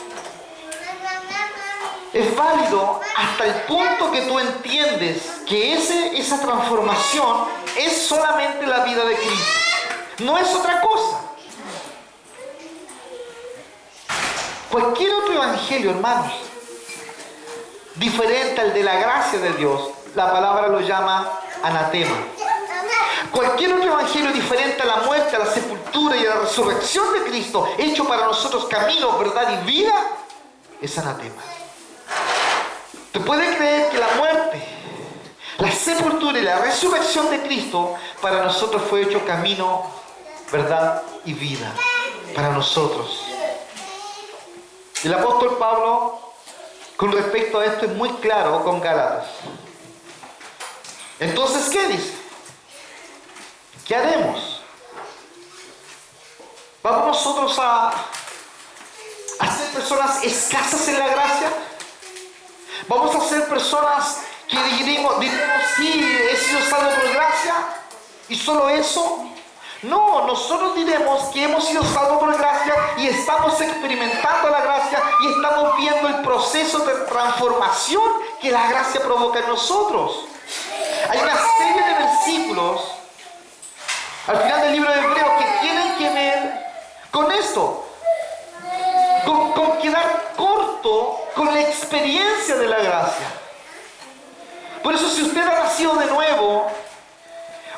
S1: es válido hasta el punto que tú entiendes que esa transformación es solamente la vida de Cristo. No es otra cosa. Cualquier otro evangelio, hermanos, diferente al de la gracia de Dios, la palabra lo llama anatema. Cualquier otro evangelio diferente a la muerte, a la sepultura y a la resurrección de Cristo, hecho para nosotros camino, verdad y vida, es anatema. ¿Te puede creer que la muerte, la sepultura y la resurrección de Cristo para nosotros fue hecho camino, verdad y vida? Para nosotros. El apóstol Pablo, con respecto a esto, es muy claro con Gálatas. Entonces, ¿qué dice? ¿Qué haremos? ¿Vamos nosotros a ser personas escasas en la gracia? ¿Vamos a ser personas que diremos, sí, he sido salvo por gracia y solo eso? No, nosotros diremos que hemos sido salvos por gracia y estamos experimentando la gracia y estamos viendo el proceso de transformación que la gracia provoca en nosotros. Hay una serie de versículos al final del libro de Hebreos que tienen que ver con esto, con quedar corto con la experiencia de la gracia. Por eso, si usted ha nacido de nuevo,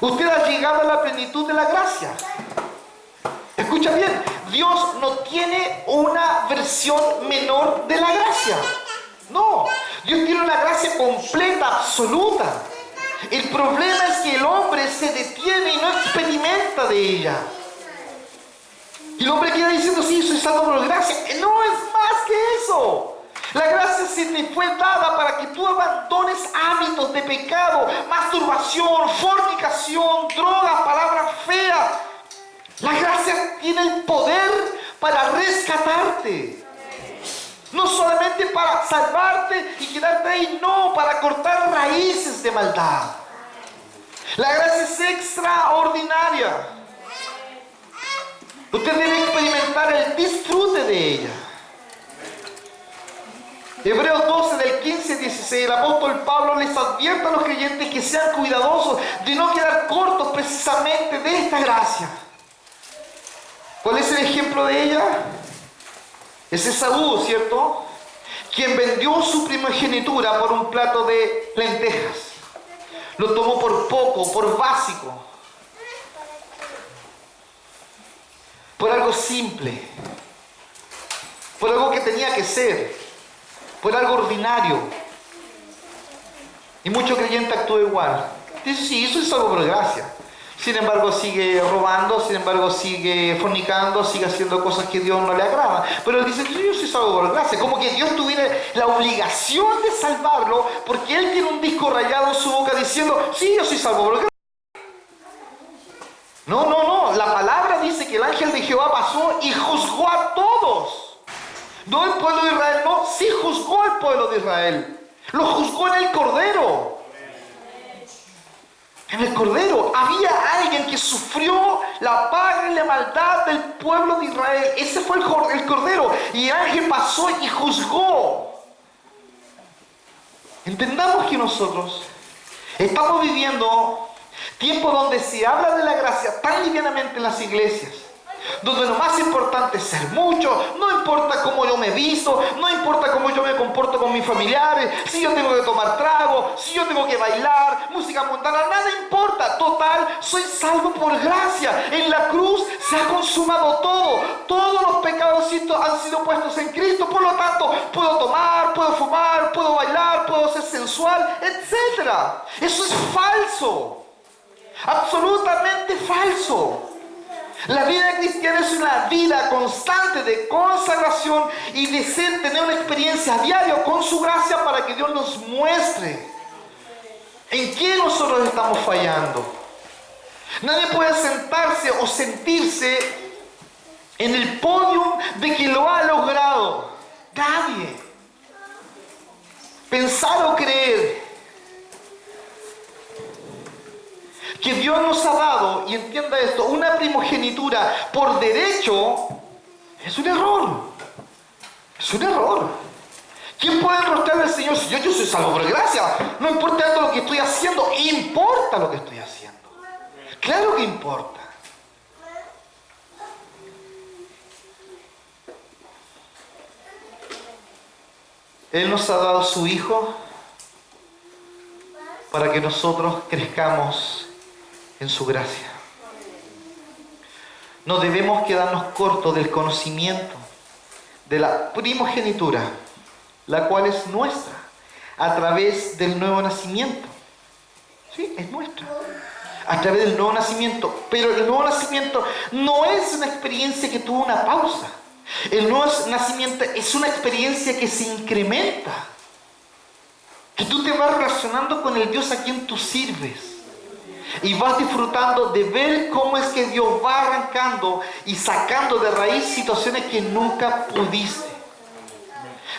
S1: usted ha llegado a la plenitud de la gracia. Escucha bien, Dios no tiene una versión menor de la gracia. No, Dios tiene una gracia completa, absoluta. El problema es que el hombre se detiene y no experimenta de ella. Y el hombre queda diciendo, sí, soy salvo por gracia. No es más que eso. La gracia se te fue dada para que tú abandones hábitos de pecado, masturbación, fornicación, drogas, palabras feas. La gracia tiene el poder para rescatarte. No solamente para salvarte y quedarte ahí, no, para cortar raíces de maldad. La gracia es extraordinaria. Usted debe experimentar el disfrute de ella. Hebreos 12, del 15 al 16, el apóstol Pablo les advierte a los creyentes que sean cuidadosos de no quedar cortos precisamente de esta gracia. ¿Cuál es el ejemplo de ella? Es Esaú, ¿cierto? Quien vendió su primogenitura por un plato de lentejas. Lo tomó por poco, por básico. Por algo simple. Por algo que tenía que ser. Por algo ordinario. Y mucho creyente actúa igual. Dice, sí, eso es algo por gracia. Sin embargo, sigue robando, sin embargo, sigue fornicando, sigue haciendo cosas que a Dios no le agrada. Pero él dice, yo soy salvo por gracia. Como que Dios tuviera la obligación de salvarlo, porque él tiene un disco rayado en su boca diciendo, sí, yo soy salvo por gracia. No. La palabra dice que el ángel de Jehová pasó y juzgó a todos. No el pueblo de Israel, no, sí juzgó al pueblo de Israel. Lo juzgó en el Cordero. En el Cordero había alguien que sufrió la paga y la maldad del pueblo de Israel. Ese fue el Cordero. Y el ángel pasó y juzgó. Entendamos que nosotros estamos viviendo tiempos donde se habla de la gracia tan livianamente en las iglesias. Donde lo más importante es ser mucho, no importa cómo yo me visto, no importa cómo yo me comporto con mis familiares, si yo tengo que tomar trago, si yo tengo que bailar, música mundana, nada importa, total, soy salvo por gracia. En la cruz se ha consumado todo, todos los pecados han sido puestos en Cristo, por lo tanto, puedo tomar, puedo fumar, puedo bailar, puedo ser sensual, etc. Eso es falso, absolutamente falso. La vida cristiana es una vida constante de consagración y de tener una experiencia diaria con su gracia para que Dios nos muestre en qué nosotros estamos fallando. Nadie puede sentarse o sentirse en el podio de que lo ha logrado. Nadie. Pensar o creer que Dios nos ha dado, y entienda esto, una primogenitura por derecho, es un error. Es un error. ¿Quién puede enrostrarle al Señor si yo soy salvo por gracia? No importa tanto lo que estoy haciendo, importa lo que estoy haciendo. Claro que importa. Él nos ha dado su Hijo para que nosotros crezcamos en su gracia. No debemos quedarnos cortos del conocimiento de la primogenitura, la cual es nuestra, a través del nuevo nacimiento. Sí, es nuestra. A través del nuevo nacimiento. Pero el nuevo nacimiento no es una experiencia que tuvo una pausa. El nuevo nacimiento es una experiencia que se incrementa. Que tú te vas relacionando con el Dios a quien tú sirves. Y vas disfrutando de ver cómo es que Dios va arrancando y sacando de raíz situaciones que nunca pudiste.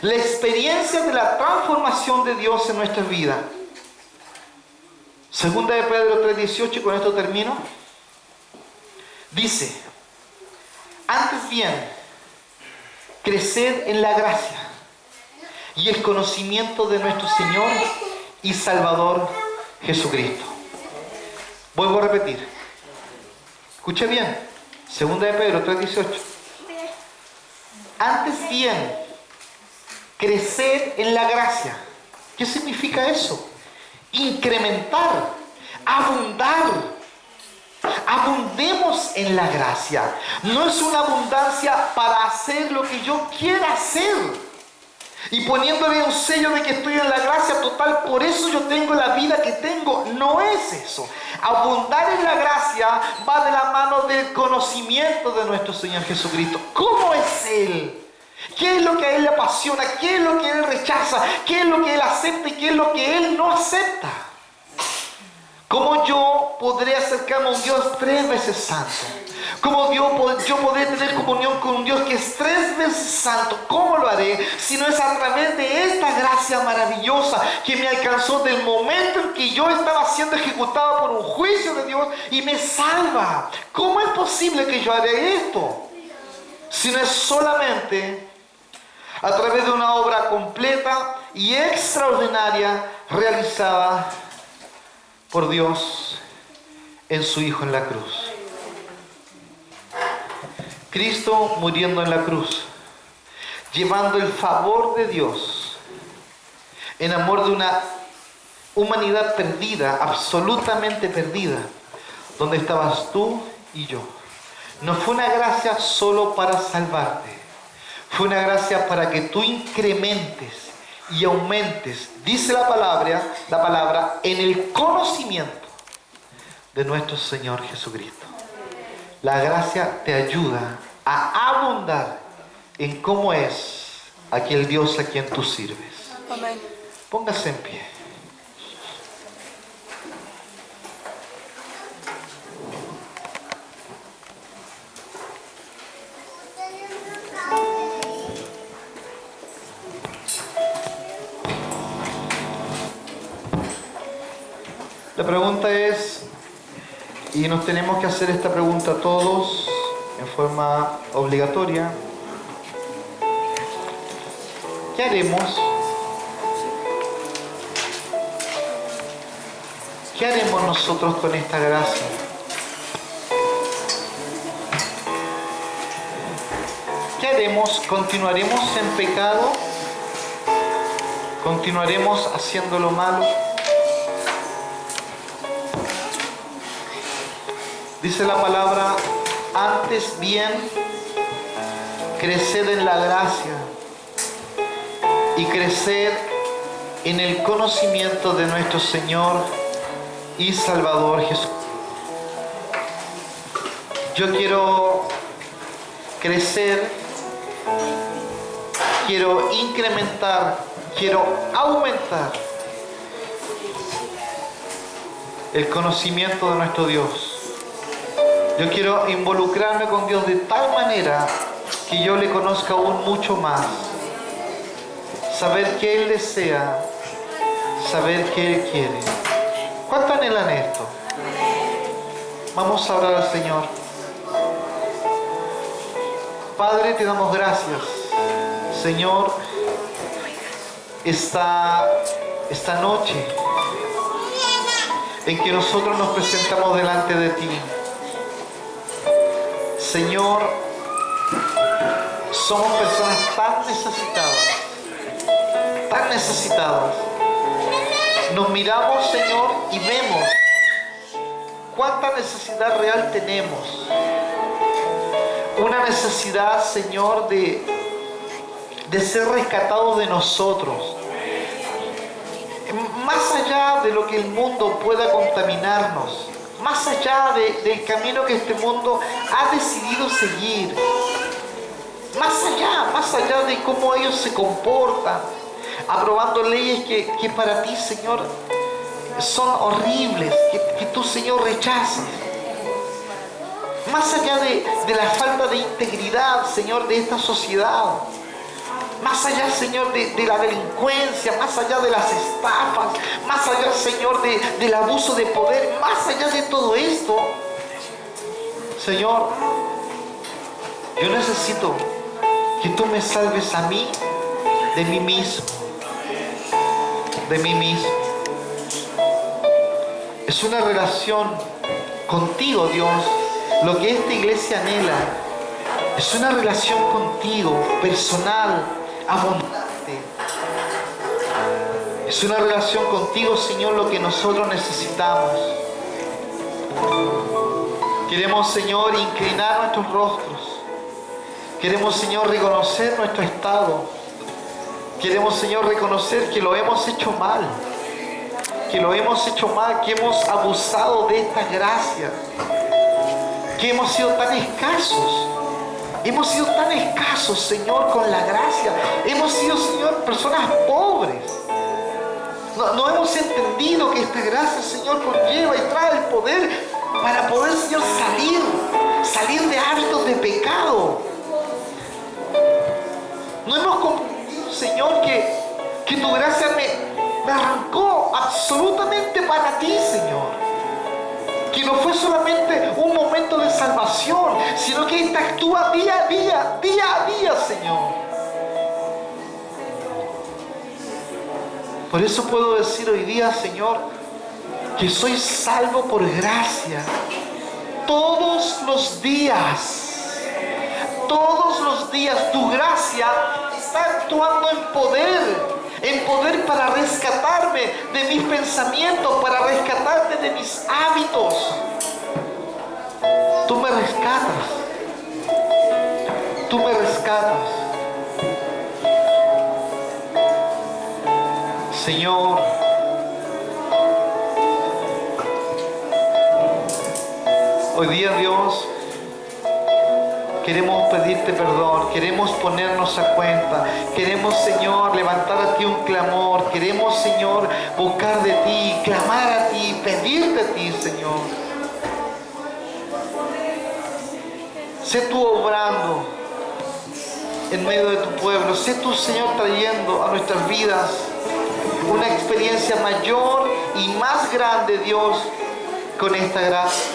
S1: La experiencia de la transformación de Dios en nuestra vida. Segunda de Pedro 3:18, y con esto termino. Dice, antes bien, crecer en la gracia y el conocimiento de nuestro Señor y Salvador Jesucristo. Vuelvo a repetir. Escuche bien. Segunda de Pedro 3:18. Antes bien, crecer en la gracia. ¿Qué significa eso? Incrementar, abundar. Abundemos en la gracia. No es una abundancia para hacer lo que yo quiera hacer y poniéndole un sello de que estoy en la gracia total, por eso yo tengo la vida que tengo. No es eso. Abundar en la gracia va de la mano del conocimiento de nuestro Señor Jesucristo. ¿Cómo es Él? ¿Qué es lo que a Él le apasiona? ¿Qué es lo que Él rechaza? ¿Qué es lo que Él acepta y qué es lo que Él no acepta? ¿Cómo yo podré acercarme a un Dios 3 veces santo? ¿Cómo yo podré tener comunión con un Dios que es 3 veces santo? ¿Cómo lo haré? Si no es a través de esta gracia maravillosa que me alcanzó del momento en que yo estaba siendo ejecutado por un juicio de Dios y me salva. ¿Cómo es posible que yo haré esto? Si no es solamente a través de una obra completa y extraordinaria realizada por Dios en su Hijo en la cruz. Cristo muriendo en la cruz, llevando el favor de Dios en amor de una humanidad perdida, absolutamente perdida, donde estabas tú y yo. No fue una gracia solo para salvarte, fue una gracia para que tú incrementes y aumentes, dice la palabra, en el conocimiento de nuestro Señor Jesucristo. La gracia te ayuda a abundar en cómo es aquel Dios a quien tú sirves.
S2: Amén.
S1: Póngase en pie. La pregunta es, y nos tenemos que hacer esta pregunta todos en forma obligatoria, ¿qué haremos? ¿Qué haremos nosotros con esta gracia? ¿Qué haremos? ¿Continuaremos en pecado? ¿Continuaremos haciendo lo malo? Dice la palabra, antes bien, creced en la gracia y creced en el conocimiento de nuestro Señor y Salvador Jesús. Yo quiero crecer, quiero incrementar, quiero aumentar el conocimiento de nuestro Dios. Yo quiero involucrarme con Dios de tal manera que yo le conozca aún mucho más. Saber qué Él desea, saber qué Él quiere. ¿Cuánto anhelan esto? Vamos a orar al Señor. Padre, te damos gracias. Señor, esta noche en que nosotros nos presentamos delante de ti. Señor, somos personas tan necesitadas. Nos miramos, Señor, y vemos ¿cuánta necesidad real tenemos? Una necesidad, Señor, de ser rescatados de nosotros. Más allá de lo que el mundo pueda contaminarnos, más allá del camino que este mundo ha decidido seguir, más allá de cómo ellos se comportan, aprobando leyes que para ti, Señor, son horribles, que tú, Señor, rechazas. Más allá de la falta de integridad, Señor, de esta sociedad. Más allá, Señor, de la delincuencia, más allá de las estafas, más allá, Señor, del abuso de poder, más allá de todo esto, Señor, yo necesito que tú me salves a mí de mí mismo. De mí mismo. Es una relación contigo, Dios, lo que esta iglesia anhela. Es una relación contigo, personal, abundante. Es una relación contigo, Señor, lo que nosotros necesitamos. Queremos, Señor, inclinar nuestros rostros. Queremos, Señor, reconocer nuestro estado. Queremos, Señor, reconocer que lo hemos hecho mal. Que lo hemos hecho mal, que hemos abusado de esta gracia. Que hemos sido tan escasos. Hemos sido tan escasos, Señor, con la gracia. Hemos sido, Señor, personas pobres. No hemos entendido que esta gracia, Señor, conlleva y trae el poder para poder, Señor, salir de hábitos de pecado. No hemos comprendido, Señor, que tu gracia me arrancó absolutamente para ti, Señor. Que no fue solamente un momento de salvación, sino que esta actúa día a día, Señor. Por eso puedo decir hoy día, Señor, que soy salvo por gracia. Todos los días tu gracia está actuando en poder para rescatarme de mis pensamientos, para rescatarme de mis hábitos. Tú me rescatas. Tú me rescatas. Señor, hoy día, Dios, queremos pedirte perdón, queremos ponernos a cuenta, queremos, Señor, levantar a ti un clamor, queremos, Señor, buscar de ti, clamar a ti, pedirte a ti, Señor. Sé tú obrando en medio de tu pueblo, sé tú, Señor, trayendo a nuestras vidas una experiencia mayor y más grande, Dios, con esta gracia.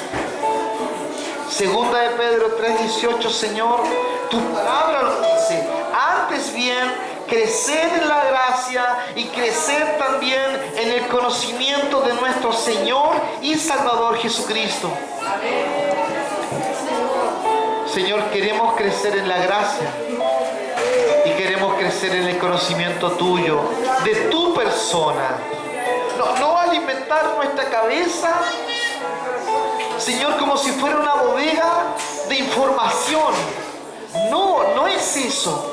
S1: Segunda de Pedro 3:18, Señor, tu palabra lo dice. Antes bien, crecer en la gracia y crecer también en el conocimiento de nuestro Señor y Salvador Jesucristo. Señor, queremos crecer en la gracia y queremos crecer en el conocimiento tuyo, de tu persona. No alimentar nuestra cabeza, Señor, como si fuera una bodega de información. No es eso.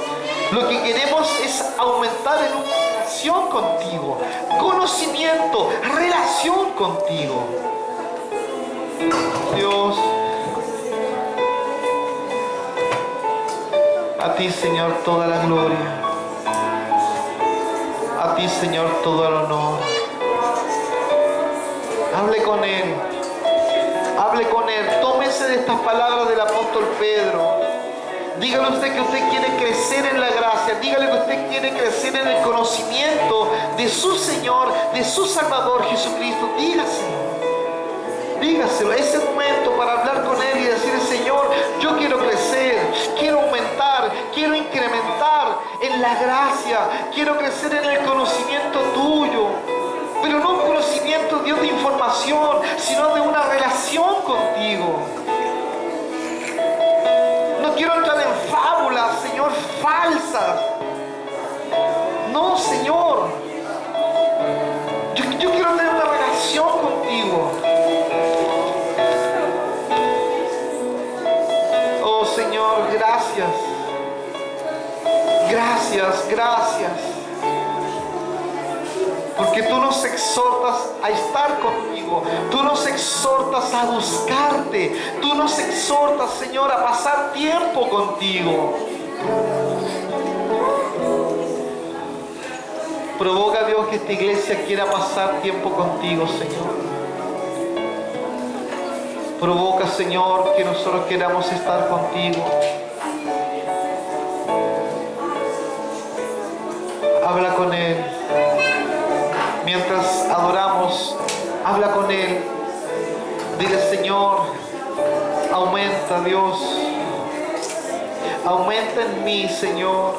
S1: Lo que queremos es aumentar en una relación contigo, conocimiento, relación contigo. Dios, a ti, Señor, toda la gloria. A ti, Señor, todo el honor. Hable con Él. Hable con Él. Tómese de estas palabras del apóstol Pedro. Dígale usted que usted quiere crecer en la gracia. Dígale que usted quiere crecer en el conocimiento de su Señor, de su Salvador Jesucristo. Dígaselo. Es el momento para hablar con Él y decirle: Señor, yo quiero crecer, quiero aumentar, quiero incrementar en la gracia, quiero crecer en el conocimiento tuyo. Pero no un conocimiento, Dios, de información, sino de una relación contigo. No quiero entrar en fábulas, Señor, falsas. No, Señor. Yo quiero tener una relación contigo. gracias. Gracias, gracias. Porque tú nos exhortas a estar contigo. Tú nos exhortas a buscarte. Tú nos exhortas, Señor, a pasar tiempo contigo. Provoca, Dios, que esta iglesia quiera pasar tiempo contigo, Señor. Provoca, Señor, que nosotros queramos estar contigo. Habla con Él. Mientras adoramos, habla con Él. Dile, Señor, aumenta, Dios. Aumenta en mí, Señor,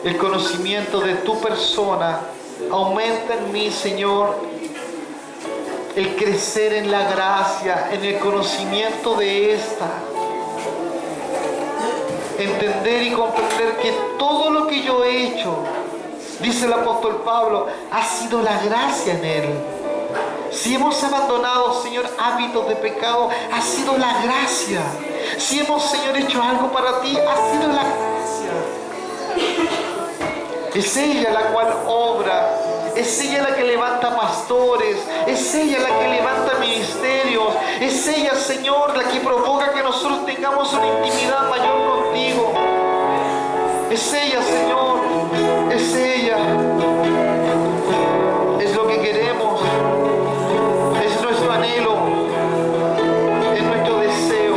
S1: el conocimiento de tu persona. Aumenta en mí, Señor, el crecer en la gracia, en el conocimiento de esta. Entender y comprender que todo lo que yo he hecho, dice el apóstol Pablo, ha sido la gracia en Él. Si hemos abandonado, Señor, hábitos de pecado, ha sido la gracia. Si hemos, Señor, hecho algo para ti, ha sido la gracia. Es ella la cual obra. Es ella la que levanta pastores. Es ella la que levanta ministerios. Es ella, Señor, la que provoca que nosotros tengamos una intimidad mayor contigo. Es ella, Señor. Es ella. Es lo que queremos. Es nuestro anhelo. Es nuestro deseo.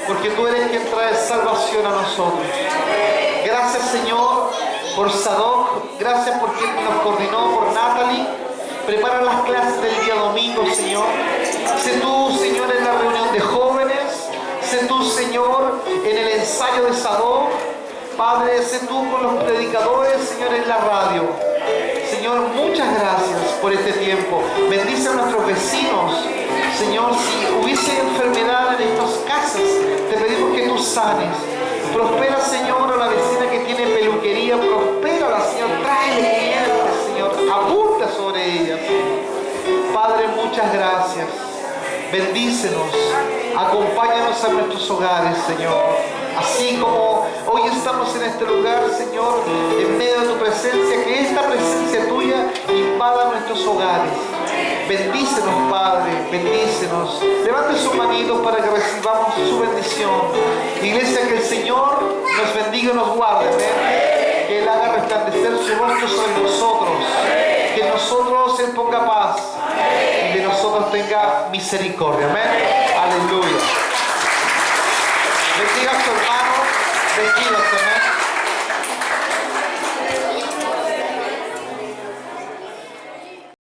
S1: porque tú eres quien trae salvación a nosotros. Gracias, Señor, por Sadoc, gracias por quien nos coordinó, por Natalie. Prepara las clases del día domingo, Señor. Sé tú, Señor, en la reunión de jóvenes. Sé tú, Señor, en el ensayo de Sadoc. Padre, sé tú con los predicadores, Señor, en la radio. Señor, muchas gracias por este tiempo. Bendice a nuestros vecinos. Señor, si hubiese enfermedad en estas casas, te pedimos que tú sanes. Prospera, Señor, a la vecina que tiene peluquería. Prospérala, Señor. Tráele clientes, Señor. Abunda sobre ellas. Padre, muchas gracias. Bendícenos. Acompáñanos a nuestros hogares, Señor. Así como hoy estamos en este lugar, Señor, en medio de tu presencia, que esta presencia tuya invada nuestros hogares. Bendícenos, Padre, bendícenos. Levante su manito para que recibamos su bendición. Iglesia, que el Señor nos bendiga y nos guarde. ¿Ven? Que Él haga resplandecer su rostro sobre nosotros. Que en nosotros Él ponga paz. Y de nosotros tenga misericordia. Amén. Aleluya.